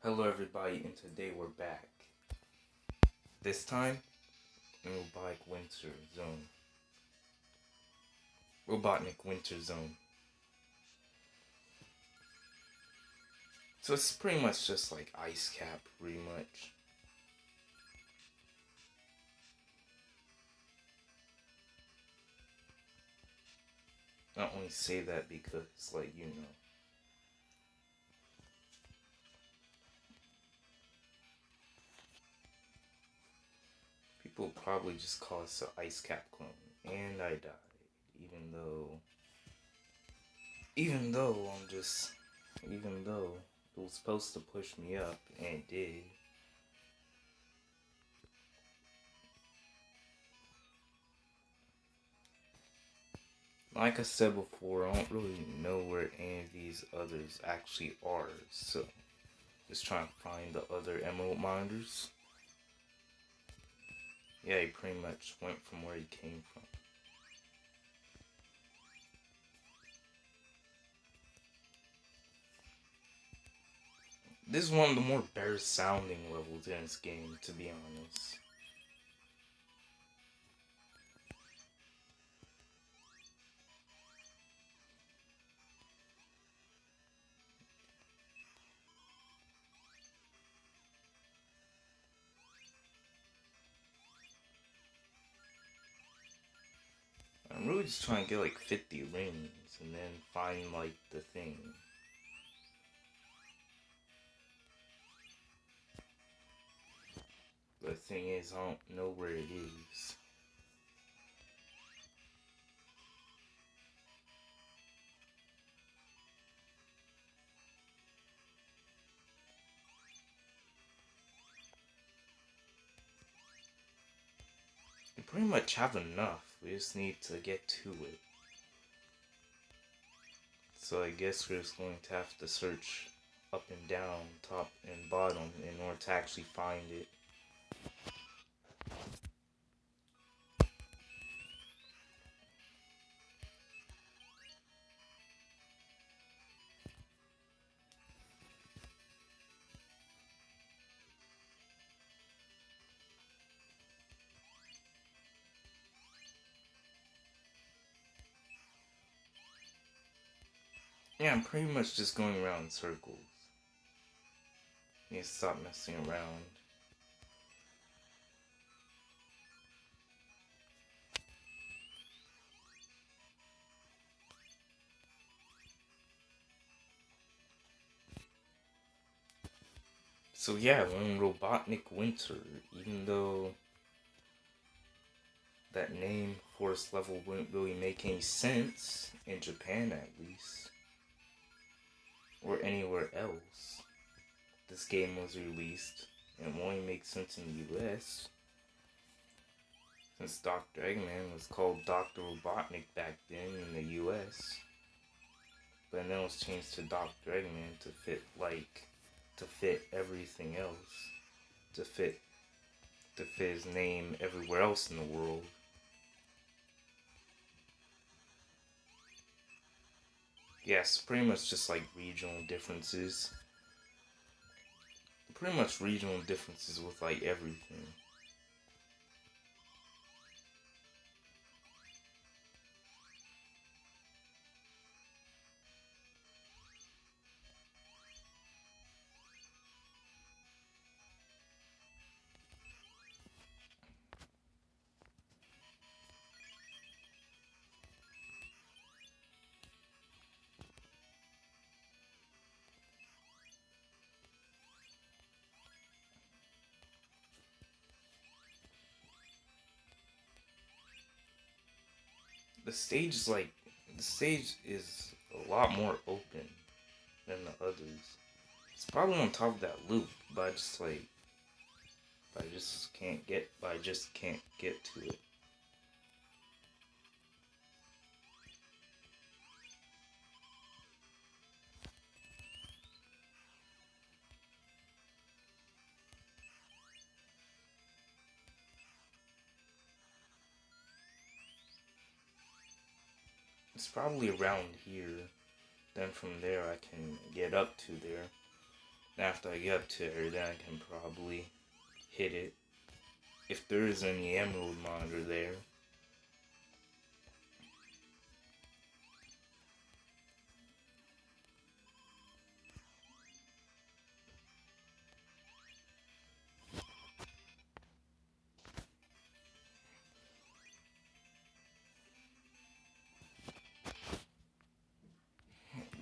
Hello everybody, and today we're back. This time in Robotnik Winter Zone. So it's pretty much just like Ice Cap, pretty much. I only say that because, people probably just call us an Ice Cap clone. And I died. Even though, even though I'm just, even though it was supposed to push me up, and it did. Like I said before, I don't really know where any of these others actually are, so just trying to find the other emerald miners. Yeah, he pretty much went from where he came from. This is one of the more better sounding levels in this game, to be honest. I'm really just trying to get like 50 rings and then find like the thing. The thing is, I don't know where it is. We pretty much have enough. We just need to get to it. So I guess we're just going to have to search up and down, top and bottom in order to actually find it. Yeah, I'm pretty much just going around in circles. I need to stop messing around. So yeah, we're in Robotnik Winter, even though that name forest level wouldn't really make any sense, in Japan at least, or anywhere else. This game was released, and it only makes sense in the US, since Dr. Eggman was called Dr. Robotnik back then in the US, but then it was changed to Dr. Eggman to fit everything else, to fit his name everywhere else in the world. Yes, pretty much just like regional differences. Pretty much regional differences with like everything. The stage is like the stage is a lot more open than the others. It's probably on top of that loop, but I just can't get to it. It's probably around here. Then from there I can get up to there. After I get up to her, then I can probably hit it. If there is any emerald monitor there.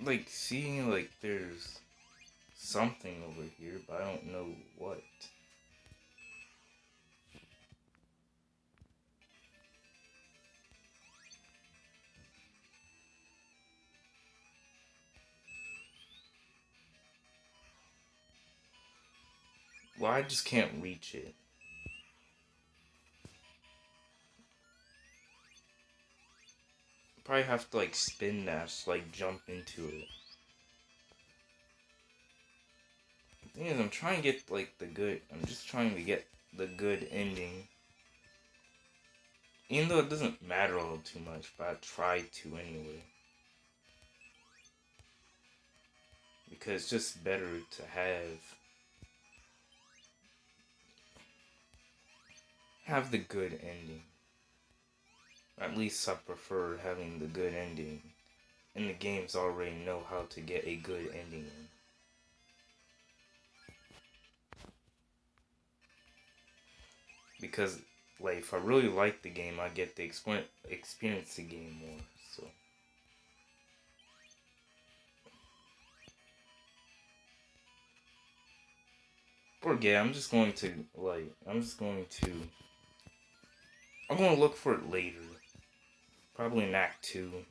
Like, seeing like there's something over here, but I don't know what. Well, I just can't reach it. Probably have to like spin dash, like jump into it. The thing is, I'm trying to get like the good. I'm just trying to get the good ending. Even though it doesn't matter all too much, but I try to anyway. Because it's just better to have the good ending. At least I prefer having the good ending. And the games already know how to get a good ending in. Because, like, if I really like the game, I get to experience the game more, so. Forget, I'm gonna look for it later. Probably in Act 2.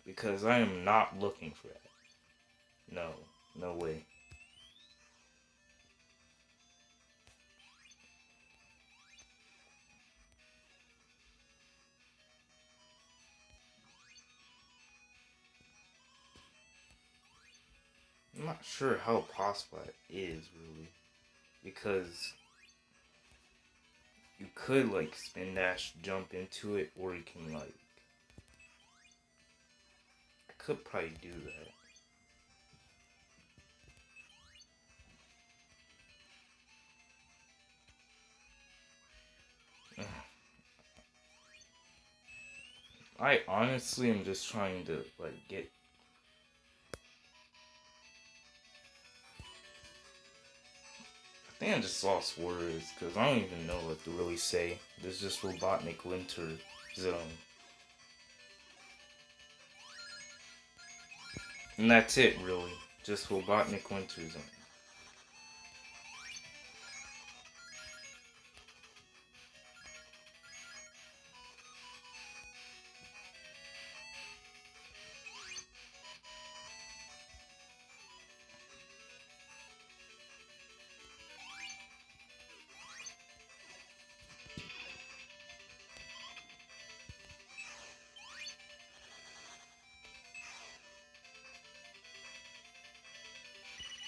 Because I am not looking for that. No, no way. I'm not sure how possible that is, really. Because you could, like, spin dash, jump into it, or you can, like... I could probably do that. I honestly am just trying to, like, get... I think I just lost words, because I don't even know what to really say. There's just Robotnik Winter Zone. And that's it, really. Just Robotnik Winter Zone.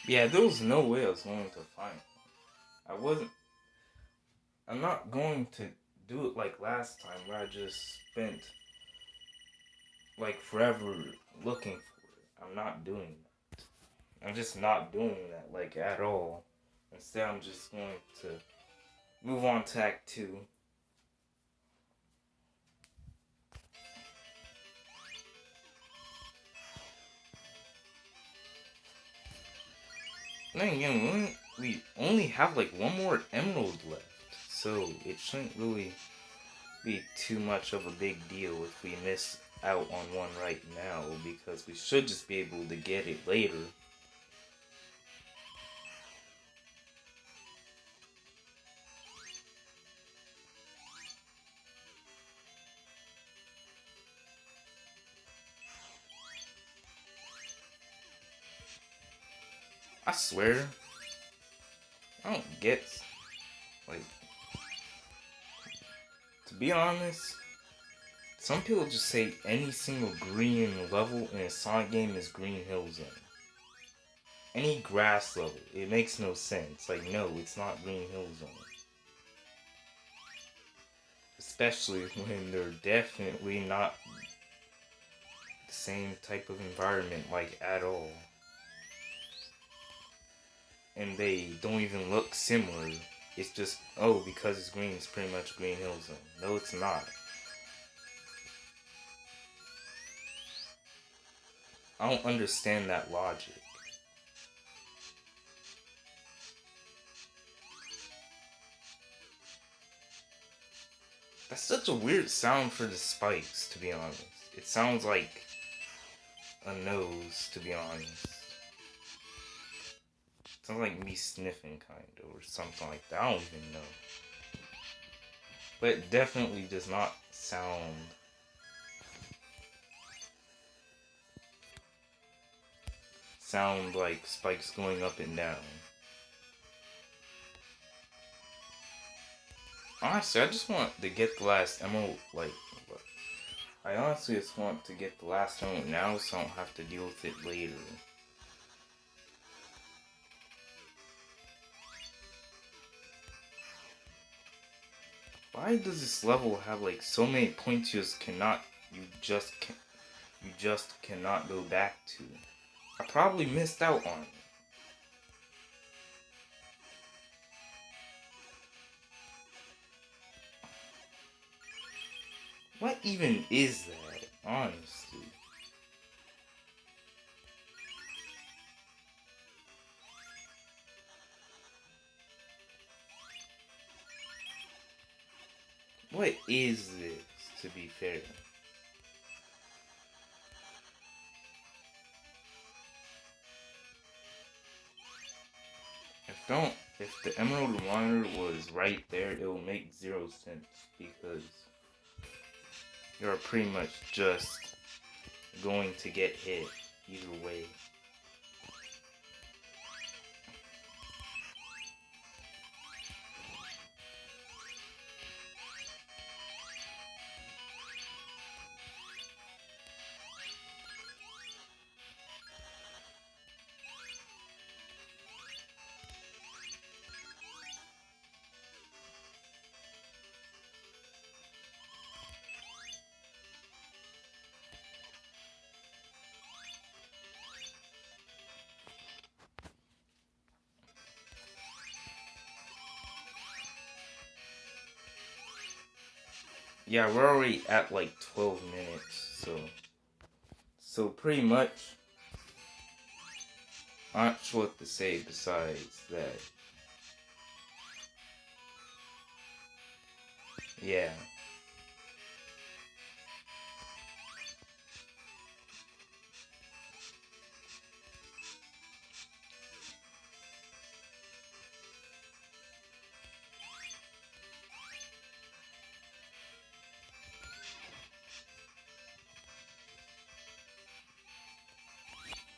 Yeah, there was no way I was going to find it. I'm not going to do it like last time where I just spent like forever looking for it. I'm not doing that. I'm just not doing that like at all. Instead, I'm just going to move on to Act 2. Then again, we only have like one more emerald left, so it shouldn't really be too much of a big deal if we miss out on one right now, because we should just be able to get it later. I swear, I don't get, like, to be honest, some people just say any single green level in a Sonic game is Green Hill Zone. Any grass level, it makes no sense. Like, no, it's not Green Hill Zone. Especially when they're definitely not same type of environment, like, at all. And they don't even look similar. It's just, oh, because it's green, it's pretty much Green Hill Zone. No, it's not. I don't understand that logic. That's such a weird sound for the spikes, to be honest. It sounds like a nose, to be honest. It sounds like me sniffing, kind of, or something like that. I don't even know. But it definitely does not sound like spikes going up and down. Honestly, I just want to get the last emerald, like, I honestly just want to get the last emerald now so I don't have to deal with it later. Why does this level have, like, so many points you just cannot go back to? I probably missed out on it. What even is that, honestly? What is this, to be fair? If the emerald miner was right there, it would make zero sense because you're pretty much just going to get hit either way. Yeah, we're already at like 12 minutes, so pretty much, I'm not sure what to say besides that. Yeah.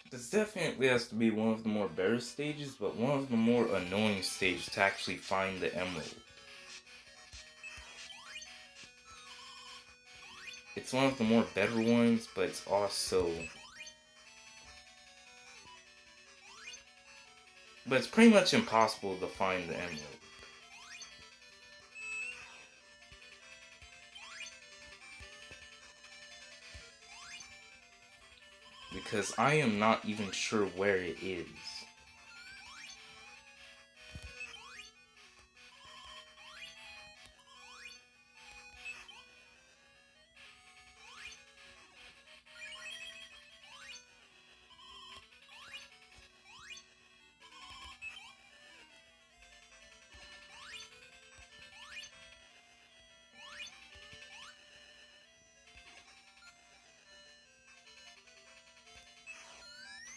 This definitely has to be one of the more better stages, but one of the more annoying stages to actually find the emerald. It's one of the more better ones, but it's also... But it's pretty much impossible to find the emerald. Because I am not even sure where it is.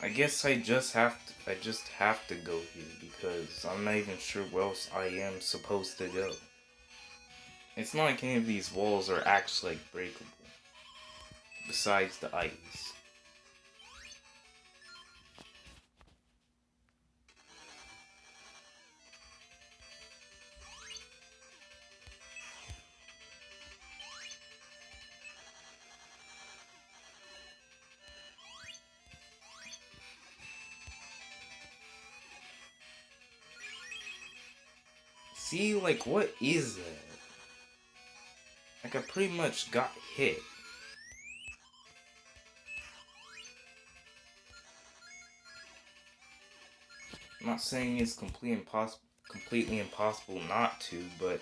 I guess I just have to go here because I'm not even sure where else I am supposed to go. It's not like any of these walls are actually like breakable. Besides the ice. See, like, what is that? Like, I pretty much got hit. I'm not saying it's completely impossible not to, but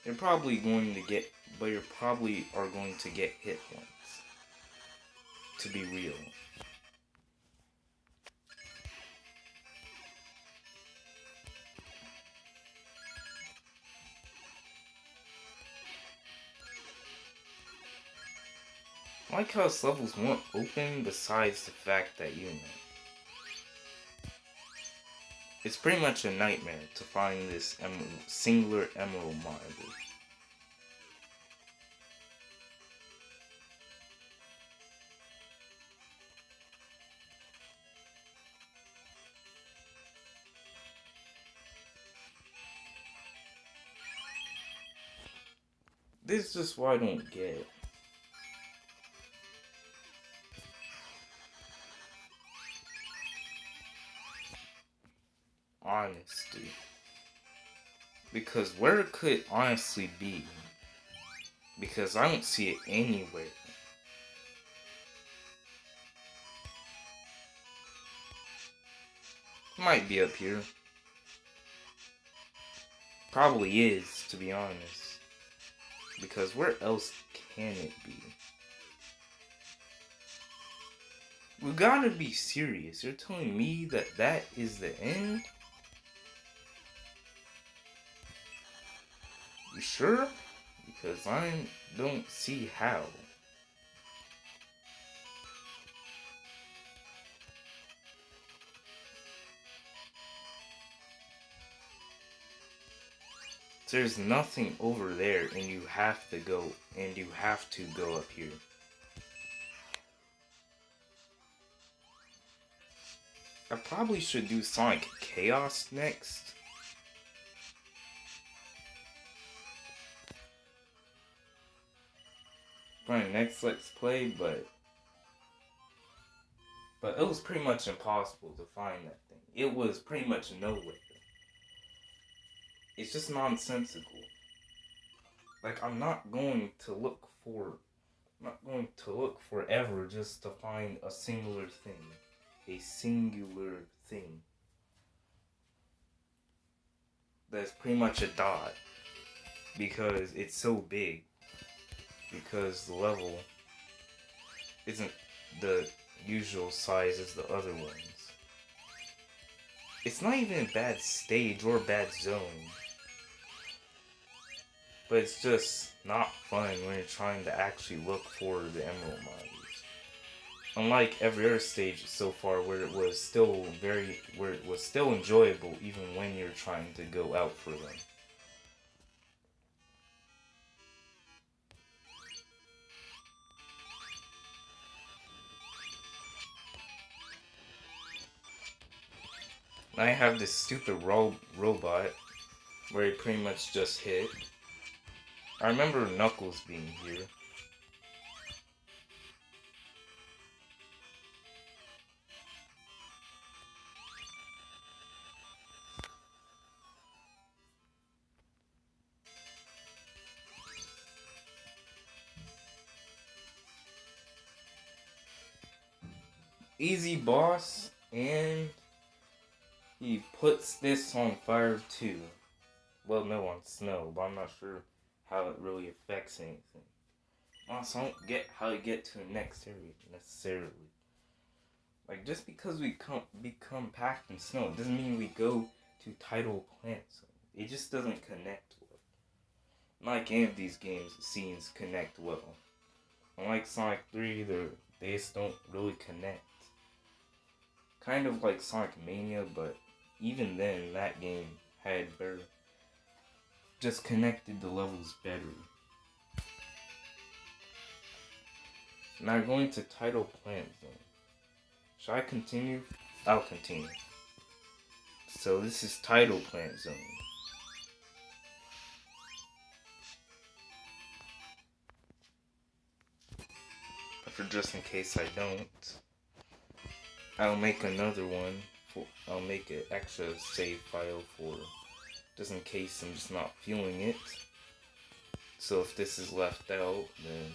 you're probably going to get, but you probably are going to get hit once. To be real. I like how this level's more open besides the fact that, you know, it's pretty much a nightmare to find this singular emerald mine. This is just what I don't get. Honesty. Because where it could honestly be? Because I don't see it anywhere. It might be up here. Probably is, to be honest. Because where else can it be? We gotta be serious. You're telling me that that is the end? You sure? Because I don't see how. There's nothing over there, and you have to go up here. I probably should do Sonic Chaos next. For my next Let's Play, but it was pretty much impossible to find that thing. It was pretty much nowhere. It's just nonsensical. Like, I'm not going to look forever just to find a singular thing. A singular thing. That's pretty much a dot. Because it's so big. Because the level isn't the usual size as the other ones. It's not even a bad stage or a bad zone. But it's just not fun when you're trying to actually look for the emerald mines. Unlike every other stage so far where it was still enjoyable even when you're trying to go out for them. I have this stupid robot where he pretty much just hit. I remember Knuckles being here. Easy boss, and he puts this on fire too. Well, no, on snow, but I'm not sure how it really affects anything. Also, I don't get how you get to the next area necessarily. Like, just because we become packed in snow, it doesn't mean we go to Tidal plants. It just doesn't connect well. Like any of these games, scenes connect well. Unlike Sonic 3, they just don't really connect. Kind of like Sonic Mania, but even then, that game had better, just connected the levels better. Now going to Tidal Plant Zone. Should I continue? I'll continue. So this is Tidal Plant Zone. But for just in case I don't, I'll make another one. I'll make an extra save file for just in case I'm just not feeling it. So if this is left out, then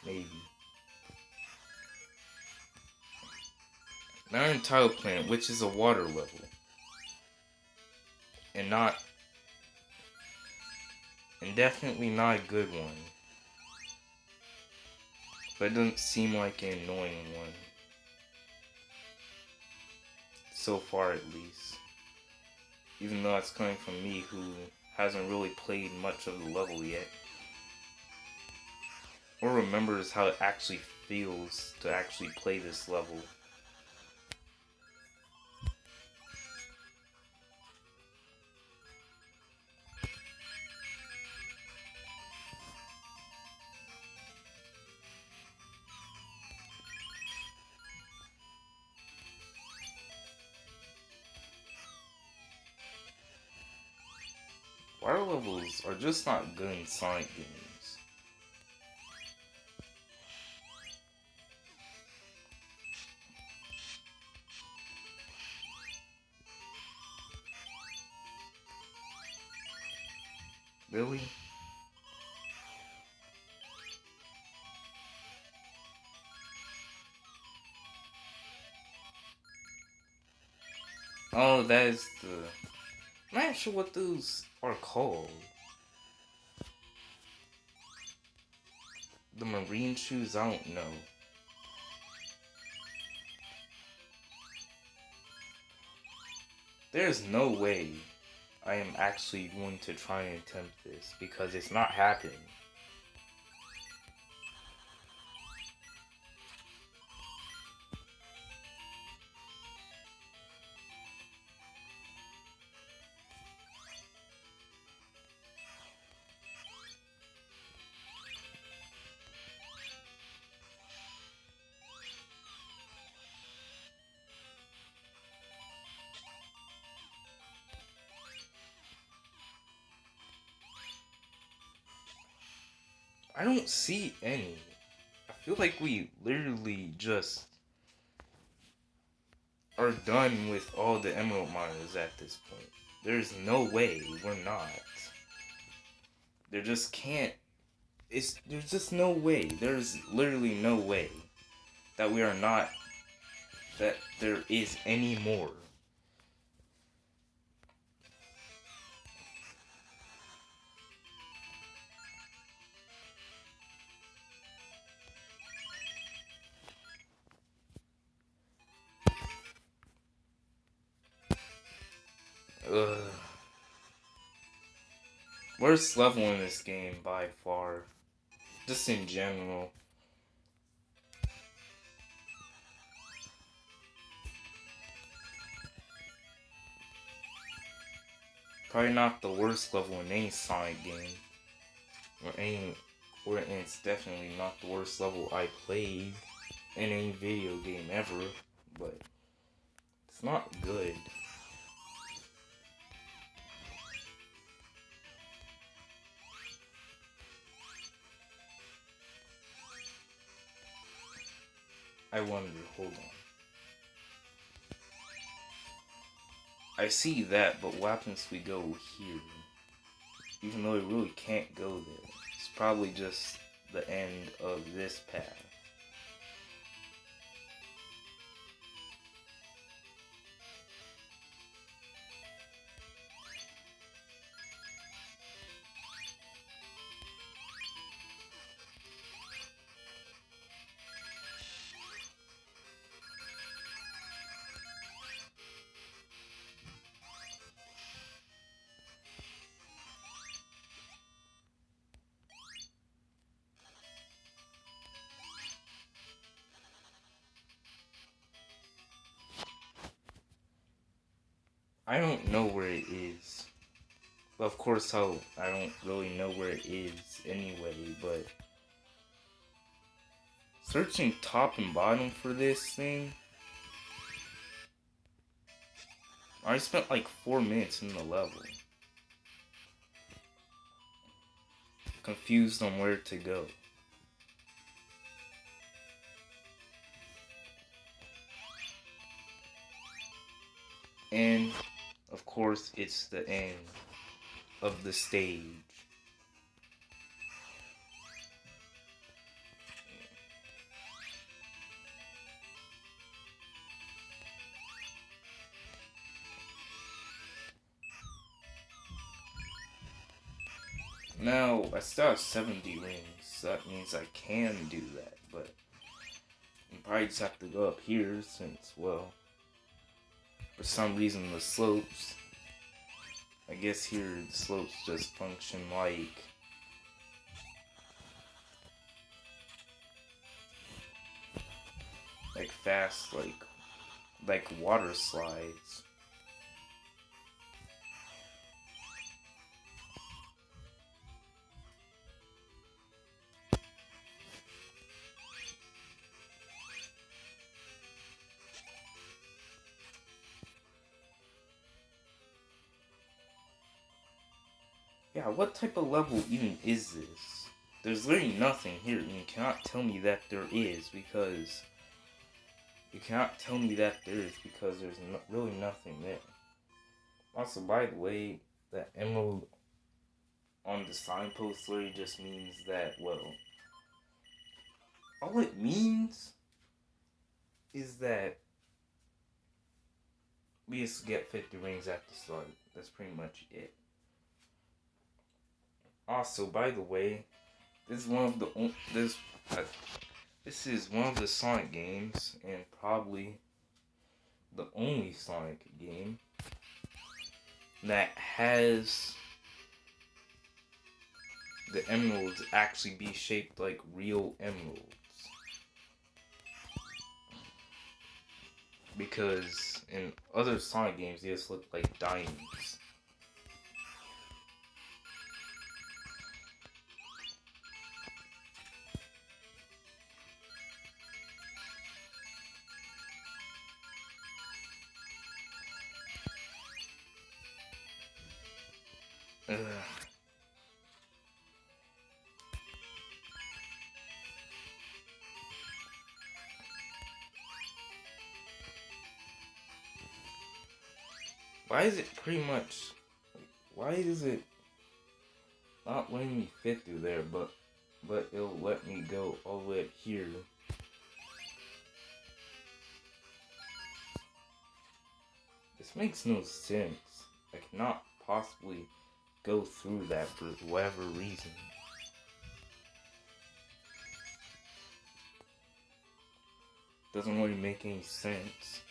maybe. Not an Tidal planet, which is a water level. And not... And definitely not a good one. But it doesn't seem like an annoying one. So far, at least. Even though it's coming from me, who hasn't really played much of the level yet. Or remembers how it actually feels to actually play this level. Water levels are just not good in Sonic games. Really? Oh, that is the... I'm not sure what those are called. The marine shoes? I don't know. There's no way I am actually going to try and attempt this, because it's not happening. I don't see any. I feel like we literally just are done with all the emerald miners at this point. There's no way we're not. There just can't. There's just no way. There's literally no way that we are not. That there is any more. Ugh. Worst level in this game by far. Just in general. Probably not the worst level in any Sonic game. And it's definitely not the worst level I played in any video game ever. But it's not good. I wonder, hold on. I see that, but what happens if we go here? Even though it really can't go there. It's probably just the end of this path. I don't know where it is. But of course I don't really know where it is anyway, but searching top and bottom for this thing, I spent like 4 minutes in the level. Confused on where to go. And of course it's the end of the stage. Now, I still have 70 rings, so that means I can do that, but I probably just have to go up here since, well, for some reason the slopes, I guess here the slopes just function like fast, like water slides. Yeah, what type of level even is this? There's literally nothing here, and you cannot tell me that there is because there's really nothing there. Also, by the way, that emerald on the signpost literally just means that, well, all it means is that we just get 50 rings at the start. That's pretty much it. Also, by the way, this is one of the Sonic games, and probably the only Sonic game that has the emeralds actually be shaped like real emeralds. Because in other Sonic games, they just look like diamonds. Ugh. Why is it pretty much... Why is it not letting me fit through there, but it'll let me go all the way up here? This makes no sense. I cannot possibly go through that for whatever reason. Doesn't really make any sense.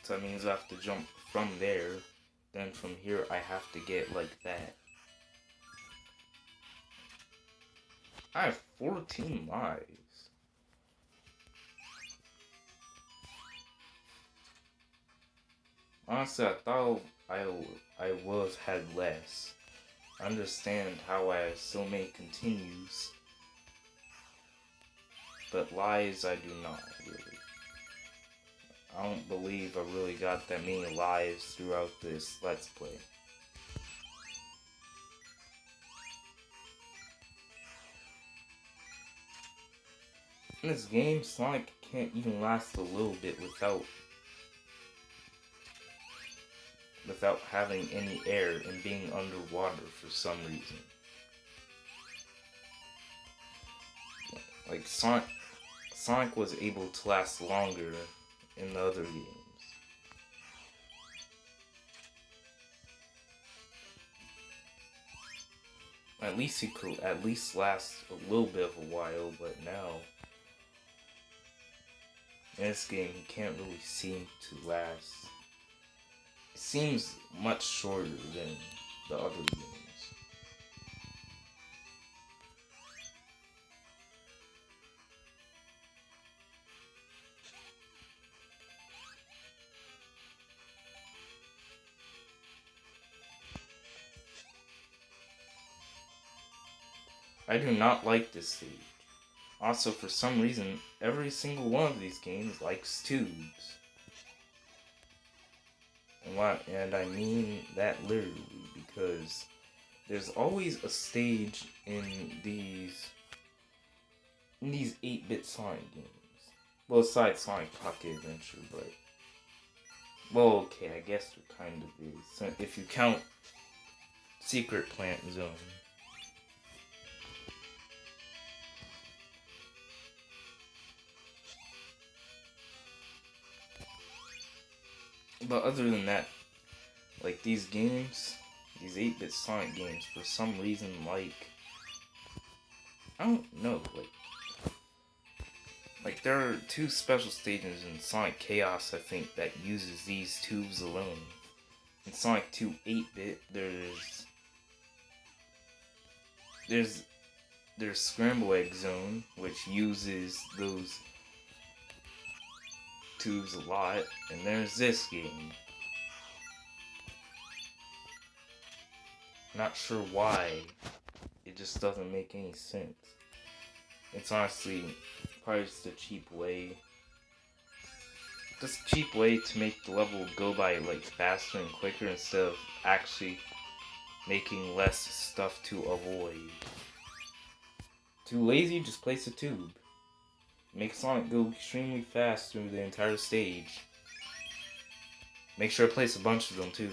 So that means I have to jump from there. Then from here I have to get like that. I have 14 lives. Honestly, I thought I had less. I understand how I have so many continues, but lives I do not really. I don't believe I really got that many lives throughout this Let's Play. In this game, Sonic can't even last a little bit without having any air and being underwater for some reason. Like Sonic was able to last longer in the other games. At least he could at least last a little bit of a while, but now in this game he can't really seem to last. It seems much shorter than the other games. I do not like this stage. Also, for some reason, every single one of these games likes tubes. And I mean that literally, because there's always a stage in these 8-bit Sonic games. Well, aside Sonic Pocket Adventure, but... Well, okay, I guess there kind of is. So if you count Secret Plant Zone. But other than that, like these games, these 8-bit Sonic games, for some reason, like, I don't know, like there are 2 special stages in Sonic Chaos, I think, that uses these tubes alone. In Sonic 2 8-bit, there's Scramble Egg Zone, which uses those tubes a lot, and there's this game. Not sure why. It just doesn't make any sense. It's honestly probably just a cheap way. Just a cheap way to make the level go by like faster and quicker instead of actually making less stuff to avoid. Too lazy? Just place a tube. Make Sonic go extremely fast through the entire stage. Make sure to place a bunch of them too.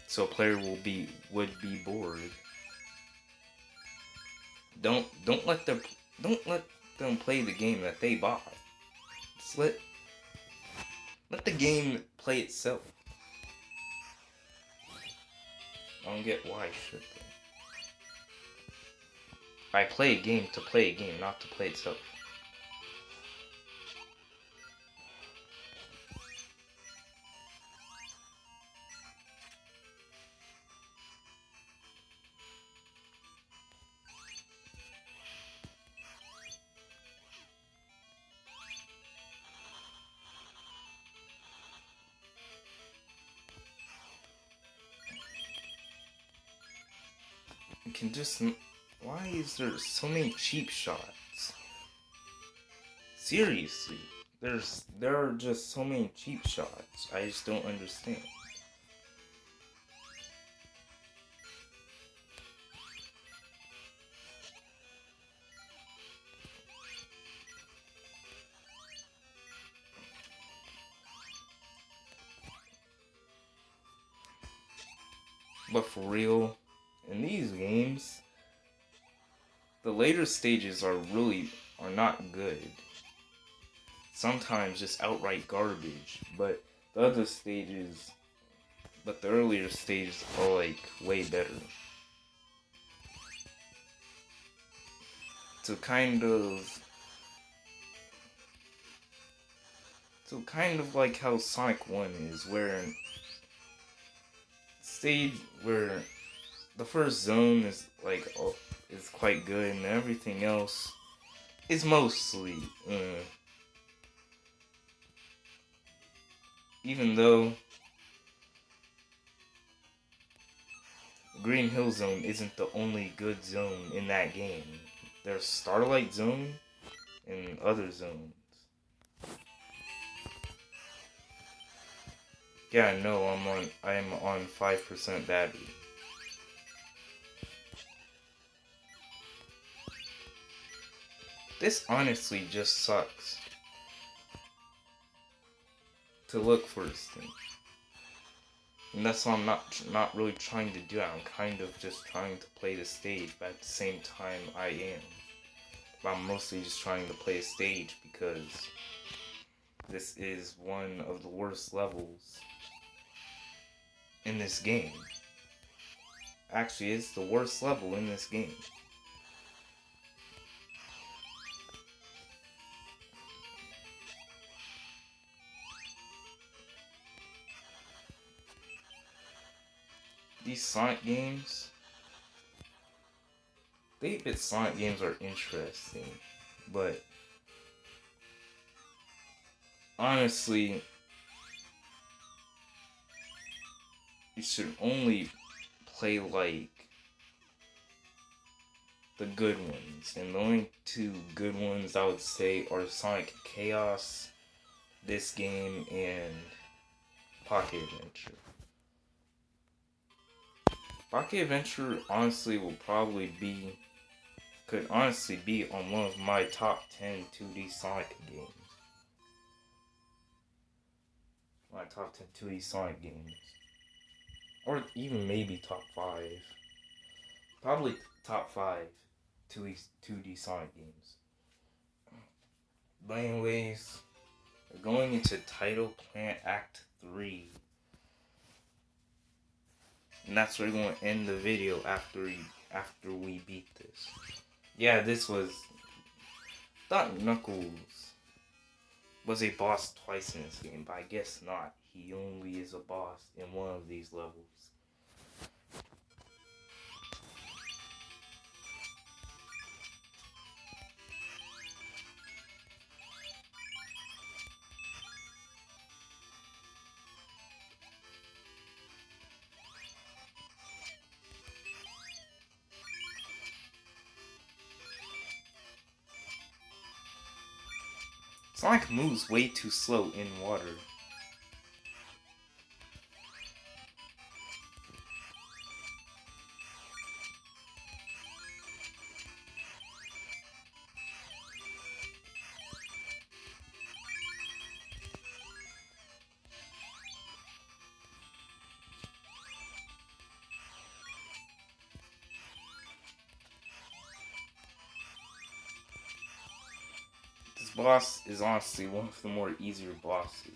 So a player would be bored. Don't let them play the game that they bought. Just let the game play itself. I don't get why should they. I play a game to play a game, not to play itself. You can just... Why is there so many cheap shots? Seriously, there are just so many cheap shots. I just don't understand. But for real, in these games, the later stages are not good. Sometimes just outright garbage, but the earlier stages are like way better. So kind of like how Sonic 1 is, where the first zone is like is quite good, and everything else is mostly even though Green Hill Zone isn't the only good zone in that game. There's Starlight Zone and other zones. Yeah, I know I'm on 5% battery. This honestly just sucks to look for this thing. And that's what I'm not really trying to do. I'm kind of just trying to play the stage, but at the same time I am. But I'm mostly just trying to play a stage because this is one of the worst levels in this game. Actually, it's the worst level in this game. These Sonic games, the 8-bit Sonic games are interesting, but honestly, you should only play like the good ones, and the only 2 good ones I would say are Sonic Chaos, this game, and Pocket Adventure. Pocket Adventure honestly could honestly be on one of my top 10 2D Sonic games. My top 10 2D Sonic games. Or even maybe top 5. Probably top 5 2D Sonic games. But anyways, we're going into Tidal Planet Act 3. And that's where we're going to end the video after we beat this. Yeah, this was... thought Knuckles was a boss twice in this game, but I guess not. He only is a boss in one of these levels. Sonic moves way too slow in water. This boss is honestly one of the more easier bosses.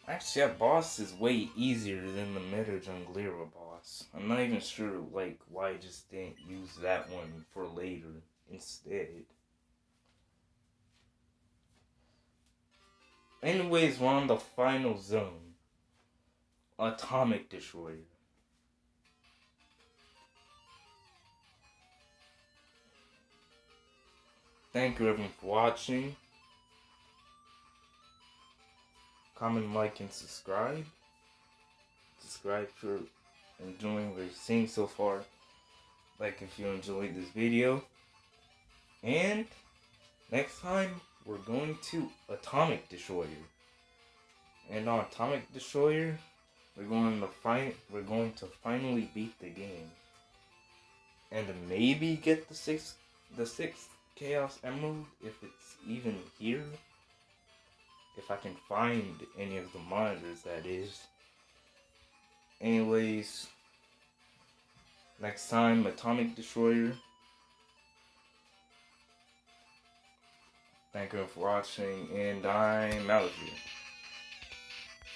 Actually, that boss is way easier than the Meta Junglera boss. I'm not even sure, like, why I just didn't use that one for later instead. Anyways, we're on the final zone. Atomic Destroyer. Thank you everyone for watching. Comment, like, and subscribe. Subscribe for enjoying what you're seeing so far. Like if you enjoyed this video. And next time we're going to Atomic Destroyer. And on Atomic Destroyer, we're going to finally beat the game. And maybe get the sixth Chaos Emerald if it's even here. If I can find any of the monitors, that is. Anyways, next time, Atomic Destroyer. Thank you for watching, and I'm out of here.